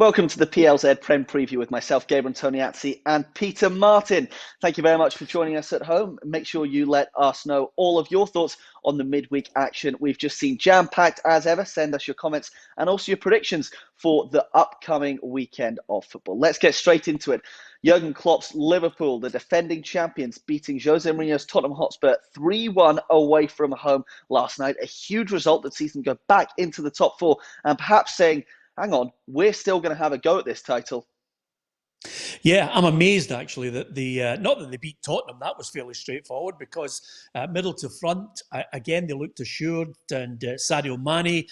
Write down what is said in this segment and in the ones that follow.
Welcome to the PLZ Prem Preview with myself, Gabriel Antoniazzi, and Peter Martin. Thank you very much for joining us at home. Make sure you let us know all of your thoughts on the midweek action we've just seen. Jam-packed as ever. Send us your comments and also your predictions for the upcoming weekend of football. Let's get straight into it. Jurgen Klopp's Liverpool, the defending champions, beating Jose Mourinho's Tottenham Hotspur 3-1 away from home last night. A huge result that sees them go back into the top four and perhaps saying, hang on, we're still going to have a go at this title. Yeah, I'm amazed actually that not that they beat Tottenham, that was fairly straightforward because middle to front, again, they looked assured, and Sadio Mane,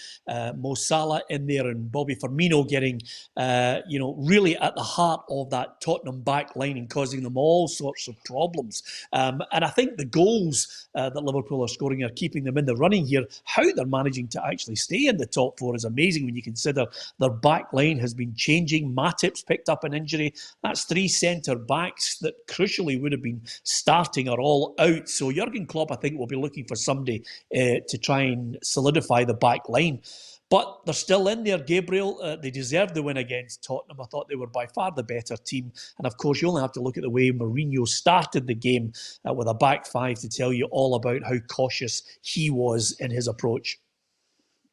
Mo Salah in there, and Bobby Firmino getting, really at the heart of that Tottenham back line and causing them all sorts of problems. And I think the goals that Liverpool are scoring are keeping them in the running here. How they're managing to actually stay in the top four is amazing when you consider their back line has been changing. Matip's picked up an injury. That's three centre-backs that crucially would have been starting are all out. So Jurgen Klopp, I think, will be looking for somebody to try and solidify the back line. But they're still in there, Gabriel. They deserved the win against Tottenham. I thought they were by far the better team. And of course, you only have to look at the way Mourinho started the game with a back five to tell you all about how cautious he was in his approach.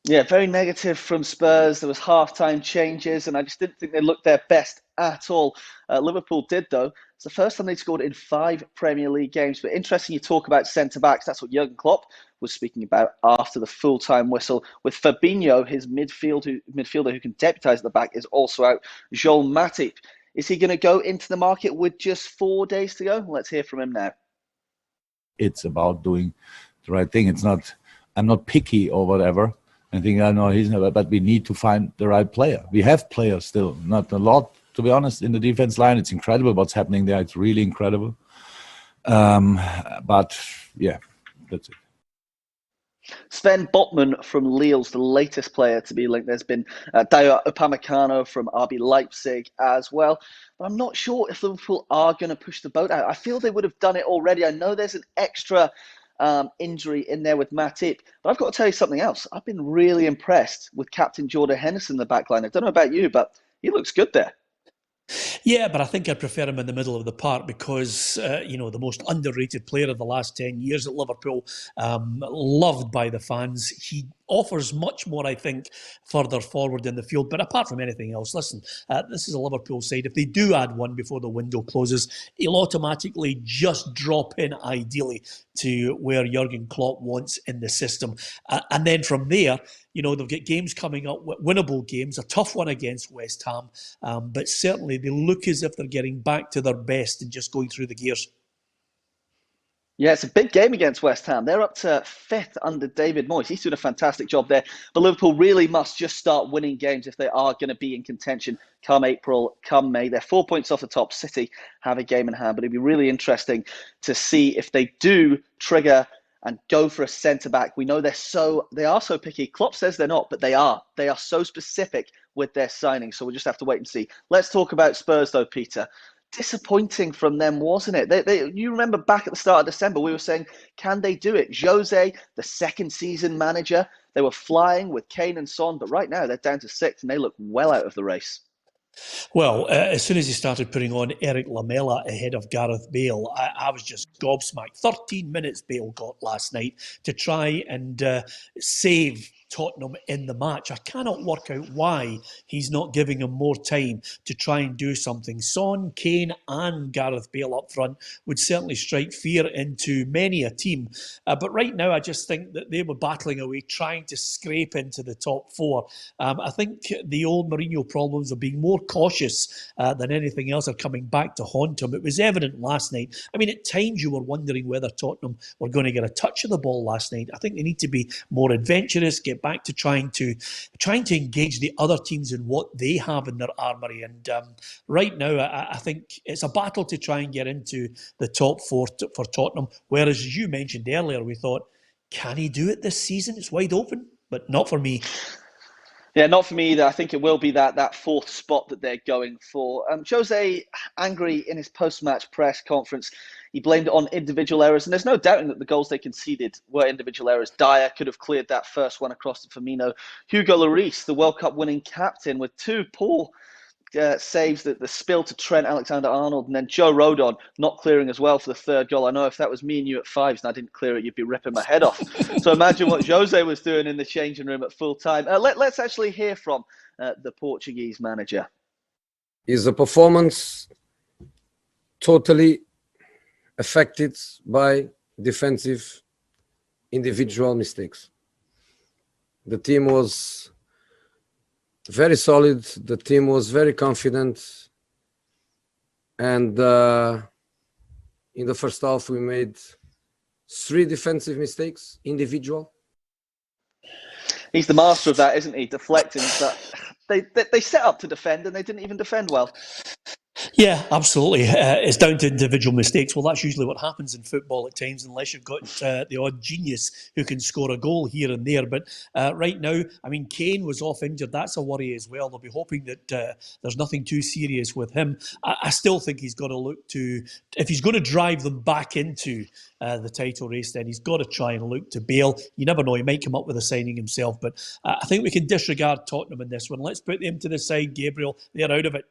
Yeah, very negative from Spurs. There was half-time changes, and I just didn't think they looked their best at all. Liverpool did, though. It's the first time they scored in 5 Premier League games. But interesting you talk about centre-backs. That's what Jurgen Klopp was speaking about after the full-time whistle. With Fabinho, his midfielder who can deputise at the back, is also out. Joel Matip. Is he going to go into the market with just 4 days to go? Let's hear from him now. It's about doing the right thing. I'm not picky or whatever. I think I know he's never, but we need to find the right player. We have players still, not a lot, to be honest, in the defense line. It's incredible what's happening there. It's really incredible. But yeah, that's it. Sven Botman from Lille's the latest player to be linked. There's been Dayo Upamecano from RB Leipzig as well. But I'm not sure if Liverpool are going to push the boat out. I feel they would have done it already. I know there's an extra injury in there with Matip, but I've got to tell you something else. I've been really impressed with Captain Jordan Henderson in the back line. I don't know about you, but he looks good there. Yeah, but I think I'd prefer him in the middle of the park because, the most underrated player of the last 10 years at Liverpool, loved by the fans. He offers much more, I think, further forward in the field. But apart from anything else, listen, this is a Liverpool side. If they do add one before the window closes, he'll automatically just drop in, ideally, to where Jurgen Klopp wants in the system. And then from there, they've got games coming up, winnable games, a tough one against West Ham. But certainly they look as if they're getting back to their best and just going through the gears. Yeah, it's a big game against West Ham. They're up to 5th under David Moyes. He's doing a fantastic job there. But Liverpool really must just start winning games if they are going to be in contention come April, come May. They're 4 points off the top. City have a game in hand. But it'd be really interesting to see if they do trigger and go for a centre-back. We know they are so picky. Klopp says they're not, but they are. They are so specific with their signings. So we'll just have to wait and see. Let's talk about Spurs, though, Peter. Disappointing from them, wasn't it? You remember back at the start of December, we were saying, can they do it? Jose, the second season manager, they were flying with Kane and Son, but right now they're down to 6th and they look well out of the race. Well, as soon as he started putting on Eric Lamela ahead of Gareth Bale, I was just gobsmacked. 13 minutes Bale got last night to try and save Tottenham in the match. I cannot work out why he's not giving him more time to try and do something. Son, Kane and Gareth Bale up front would certainly strike fear into many a team. But right now, I just think that they were battling away, trying to scrape into the top 4. I think the old Mourinho problems of being more cautious than anything else are coming back to haunt him. It was evident last night. I mean, at times you were wondering whether Tottenham were going to get a touch of the ball last night. I think they need to be more adventurous, get back to trying to engage the other teams in what they have in their armoury. And right now, I think it's a battle to try and get into the top 4 for Tottenham. Whereas, as you mentioned earlier, we thought, can he do it this season? It's wide open, but not for me. Yeah, not for me either. I think it will be that 4th spot that they're going for. Jose, angry in his post-match press conference, he blamed it on individual errors. And there's no doubting that the goals they conceded were individual errors. Dyer could have cleared that first one across to Firmino. Hugo Lloris, the World Cup winning captain, with 2 poor saves, the spill to Trent Alexander-Arnold, and then Joe Rodon not clearing as well for the third goal. I know if that was me and you at fives and I didn't clear it, you'd be ripping my head off. So imagine what Jose was doing in the changing room at full time. Let's actually hear from the Portuguese manager. Is a performance totally affected by defensive individual mistakes. The team was very solid. The team was very confident. And in the first half, we made 3 defensive mistakes, individual. He's the master of that, isn't he? Deflecting. But they set up to defend and they didn't even defend well. Yeah, absolutely. It's down to individual mistakes. Well, that's usually what happens in football at times, unless you've got the odd genius who can score a goal here and there. But right now, I mean, Kane was off injured. That's a worry as well. They'll be hoping that there's nothing too serious with him. I still think he's got to look to, if he's going to drive them back into the title race, then he's got to try and look to Bale. You never know, he might come up with a signing himself. But I think we can disregard Tottenham in this one. Let's put them to the side, Gabriel. They're out of it.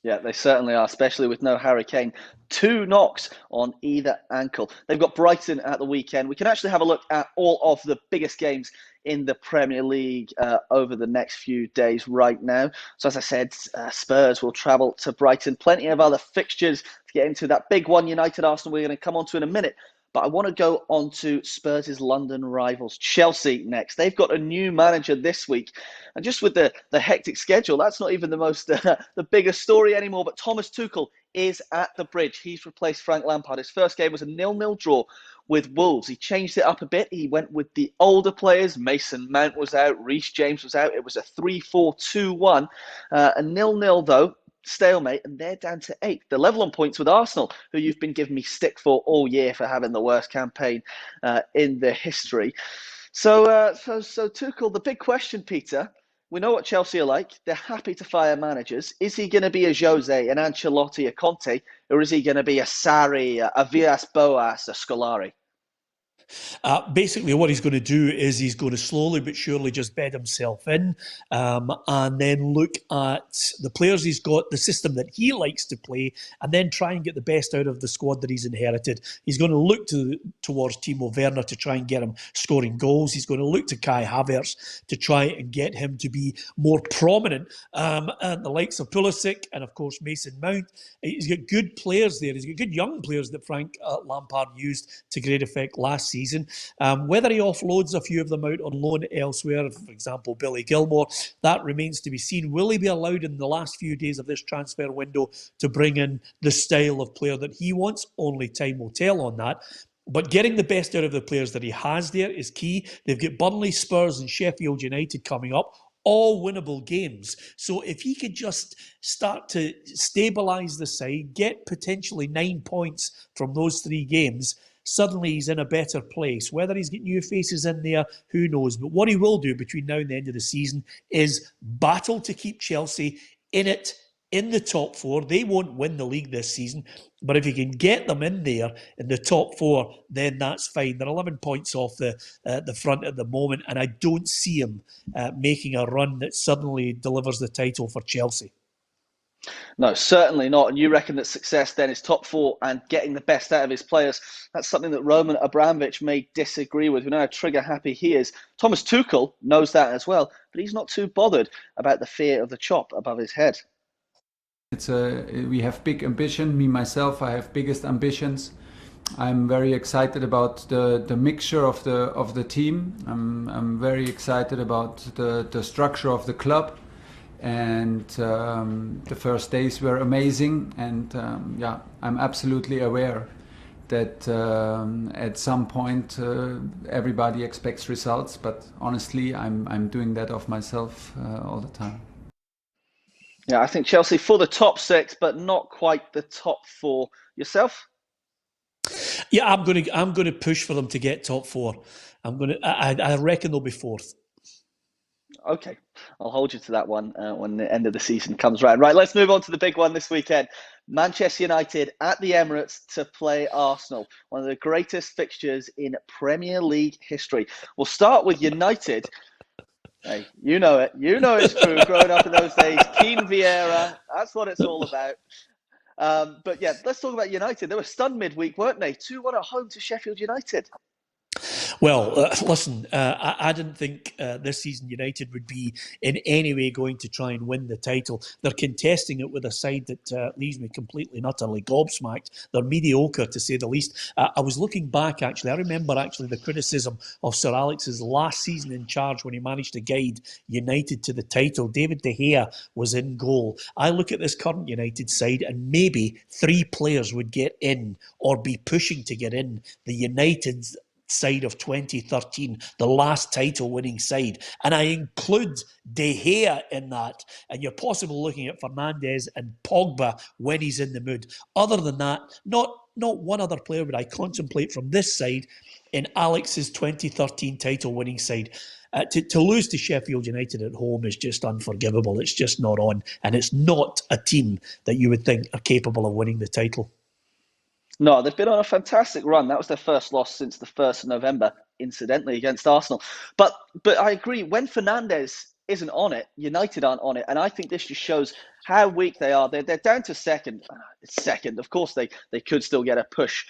Yeah, they certainly are, especially with no Harry Kane. 2 knocks on either ankle. They've got Brighton at the weekend. We can actually have a look at all of the biggest games in the Premier League over the next few days right now. So as I said, Spurs will travel to Brighton. Plenty of other fixtures to get into. That big one, United Arsenal, we're going to come on to in a minute. But I want to go on to Spurs' London rivals, Chelsea, next. They've got a new manager this week. And just with the hectic schedule, that's not even the most the biggest story anymore. But Thomas Tuchel is at the bridge. He's replaced Frank Lampard. His first game was a 0-0 draw with Wolves. He changed it up a bit. He went with the older players. Mason Mount was out. Reece James was out. It was a 3-4-2-1. A 0-0, though. Stalemate, and they're down to 8th. They're level on points with Arsenal, who you've been giving me stick for all year for having the worst campaign in their history. So Tuchel, the big question, Peter, we know what Chelsea are like. They're happy to fire managers. Is he going to be a Jose, an Ancelotti, a Conte, or is he going to be a Sarri, a Villas-Boas, a Scolari? Basically, what he's going to do is he's going to slowly but surely just bed himself in and then look at the players he's got, the system that he likes to play, and then try and get the best out of the squad that he's inherited. He's going to look towards Timo Werner to try and get him scoring goals. He's going to look to Kai Havertz to try and get him to be more prominent. And the likes of Pulisic and, of course, Mason Mount. He's got good players there. He's got good young players that Frank Lampard used to great effect last season. Whether he offloads a few of them out on loan elsewhere, for example, Billy Gilmore, that remains to be seen. Will he be allowed in the last few days of this transfer window to bring in the style of player that he wants? Only time will tell on that. But getting the best out of the players that he has there is key. They've got Burnley, Spurs and Sheffield United coming up. All winnable games. So if he could just start to stabilise the side, get potentially 9 points from those 3 games, suddenly he's in a better place. Whether he's got new faces in there, who knows? But what he will do between now and the end of the season is battle to keep Chelsea in it, in the top 4. They won't win the league this season, but if he can get them in there in the top 4, then that's fine. They're 11 points off the front at the moment, and I don't see him making a run that suddenly delivers the title for Chelsea. No, certainly not. And you reckon that success then is top 4 and getting the best out of his players. That's something that Roman Abramovich may disagree with. We know how trigger happy he is. Thomas Tuchel knows that as well, but he's not too bothered about the fear of the chop above his head. We have big ambition. Me, myself, I have biggest ambitions. I'm very excited about the mixture of the team. I'm very excited about the structure of the club. And the first days were amazing, and I'm absolutely aware that at some point everybody expects results, but honestly I'm doing that of myself all the time. Yeah, I think Chelsea for the top 6, but not quite the top 4. Yourself? Yeah, I'm going to push for them to get top 4. I reckon they'll be 4th. Okay, I'll hold you to that one when the end of the season comes round. Right, let's move on to the big one this weekend. Manchester United at the Emirates to play Arsenal, one of the greatest fixtures in Premier League history. We'll start with United. Hey, you know it. You know it's true. Growing up in those days, Keane Vieira, that's what it's all about. But yeah, let's talk about United. They were stunned midweek, weren't they? 2-1 at home to Sheffield United. Well, listen, I didn't think this season United would be in any way going to try and win the title. They're contesting it with a side that leaves me completely and utterly gobsmacked. They're mediocre, to say the least. I was looking back, actually. I remember, actually, the criticism of Sir Alex's last season in charge when he managed to guide United to the title. David De Gea was in goal. I look at this current United side and maybe 3 players would get in or be pushing to get in the United's side of 2013, the last title-winning side. And I include De Gea in that. And you're possibly looking at Fernandes and Pogba when he's in the mood. Other than that, not one other player would I contemplate from this side in Alex's 2013 title-winning side. To lose to Sheffield United at home is just unforgivable. It's just not on. And it's not a team that you would think are capable of winning the title. No, they've been on a fantastic run. That was their first loss since the 1st of November, incidentally, against Arsenal. But I agree, when Fernandes isn't on it, United aren't on it. And I think this just shows how weak they are. They're down to second. Second, of course, they could still get a push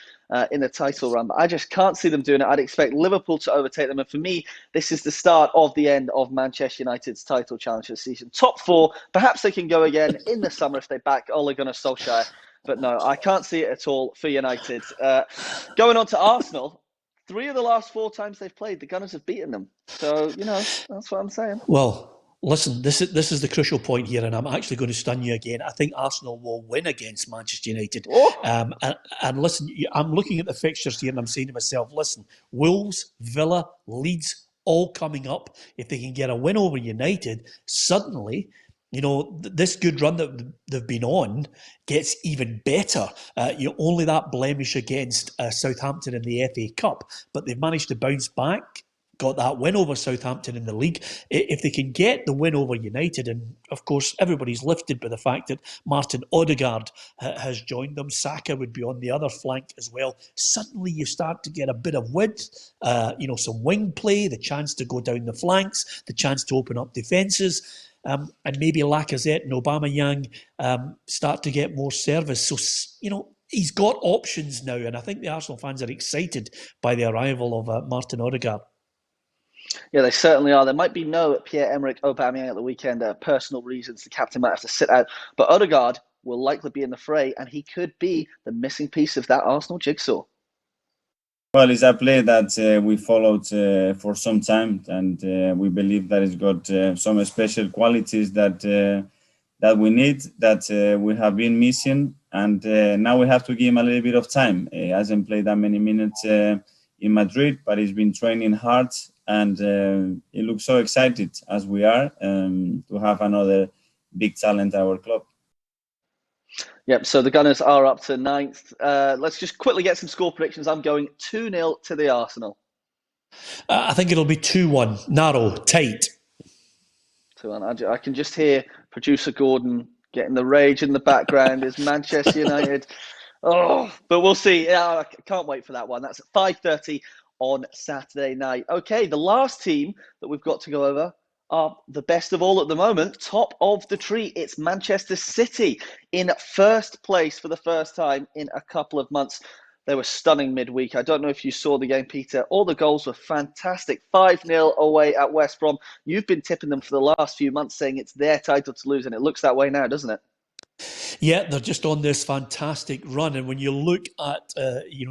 in the title run. But I just can't see them doing it. I'd expect Liverpool to overtake them. And for me, this is the start of the end of Manchester United's title challenge this season. Top 4, perhaps they can go again in the summer if they back Ole Gunnar Solskjaer. But no, I can't see it at all for United. Going on to Arsenal, 3 of the last 4 times they've played, the Gunners have beaten them. So, that's what I'm saying. Well, listen, this is the crucial point here, and I'm actually going to stun you again. I think Arsenal will win against Manchester United. Oh. And listen, I'm looking at the fixtures here and I'm saying to myself, listen, Wolves, Villa, Leeds, all coming up. If they can get a win over United, suddenly, this good run that they've been on gets even better. Only that blemish against Southampton in the FA Cup, but they've managed to bounce back, got that win over Southampton in the league. If they can get the win over United, and of course everybody's lifted by the fact that Martin Odegaard has joined them, Saka would be on the other flank as well, suddenly you start to get a bit of width, some wing play, the chance to go down the flanks, the chance to open up defences. And maybe Lacazette and Aubameyang start to get more service. So, he's got options now, and I think the Arsenal fans are excited by the arrival of Martin Odegaard. Yeah, they certainly are. There might be no Pierre-Emerick Aubameyang at the weekend. Personal reasons, the captain might have to sit out. But Odegaard will likely be in the fray, and he could be the missing piece of that Arsenal jigsaw. Well, it's a player that we followed for some time, and we believe that it's got some special qualities that we need, that we have been missing, and now we have to give him a little bit of time. He hasn't played that many minutes in Madrid, but he's been training hard, and he looks so excited, as we are, to have another big talent at our club. Yep, so the Gunners are up to 9th. Let's just quickly get some score predictions. I'm going 2-0 to the Arsenal. I think it'll be 2-1. Narrow, tight. 2-1. I can just hear producer Gordon getting the rage in the background. Is Manchester United. Oh, but we'll see. I can't wait for that one. That's at 5:30 on Saturday night. Okay, the last team that we've got to go over are the best of all at the moment, top of the tree. It's Manchester City in first place for the first time in a couple of months. They were stunning midweek. I don't know if you saw the game, Peter. All the goals were fantastic. 5-0 away at West Brom. You've been tipping them for the last few months, saying it's their title to lose, and it looks that way now, doesn't it? Yeah, they're just on this fantastic run. And when you look at,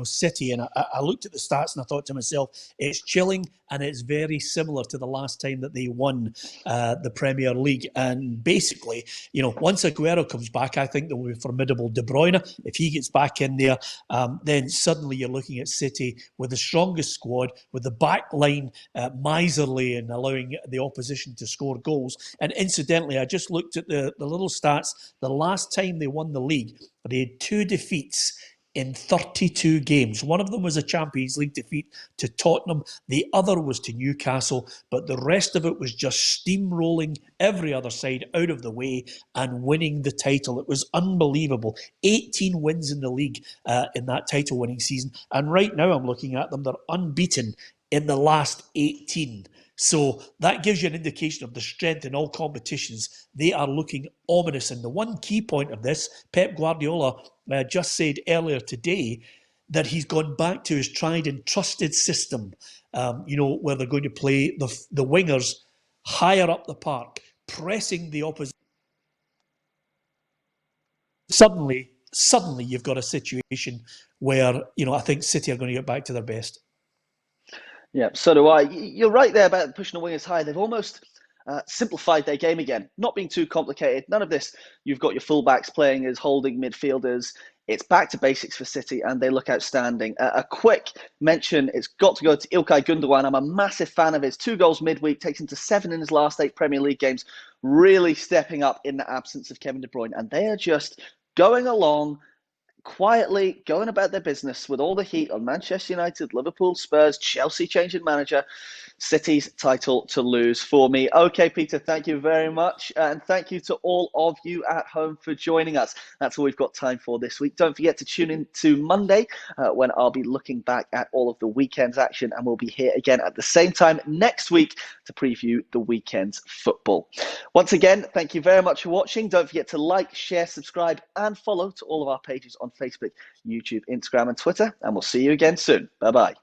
City, and I looked at the stats and I thought to myself, it's chilling and it's very similar to the last time that they won the Premier League. And basically, once Aguero comes back, I think there will be formidable. De Bruyne, if he gets back in there, then suddenly you're looking at City with the strongest squad, with the back line miserly and allowing the opposition to score goals. And incidentally, I just looked at the little stats. The last time they won the league, they had 2 defeats in 32 games. One of them was a Champions League defeat to Tottenham. The other was to Newcastle. But the rest of it was just steamrolling every other side out of the way and winning the title. It was unbelievable. 18 wins in the league in that title-winning season. And right now I'm looking at them. They're unbeaten in the last 18. So that gives you an indication of the strength in all competitions. They are looking ominous. And the one key point of this, Pep Guardiola just said earlier today that he's gone back to his tried and trusted system, where they're going to play the wingers higher up the park, pressing the opposition. Suddenly you've got a situation where, I think City are going to get back to their best. Yeah, so do I. You're right there about pushing the wingers high. They've almost simplified their game again, not being too complicated. None of this, you've got your fullbacks playing as holding midfielders. It's back to basics for City, and they look outstanding. A quick mention, it's got to go to Ilkay Gundogan. I'm a massive fan of his. 2 goals midweek, takes him to 7 in his last 8 Premier League games, really stepping up in the absence of Kevin De Bruyne. And they are just going along, quietly going about their business with all the heat on Manchester United, Liverpool, Spurs, Chelsea changing manager, City's title to lose for me. Okay, Peter, thank you very much. And thank you to all of you at home for joining us. That's all we've got time for this week. Don't forget to tune in to Monday when I'll be looking back at all of the weekend's action, and we'll be here again at the same time next week to preview the weekend's football. Once again, thank you very much for watching. Don't forget to like, share, subscribe, and follow to all of our pages on Facebook, YouTube, Instagram, and Twitter. And we'll see you again soon. Bye-bye.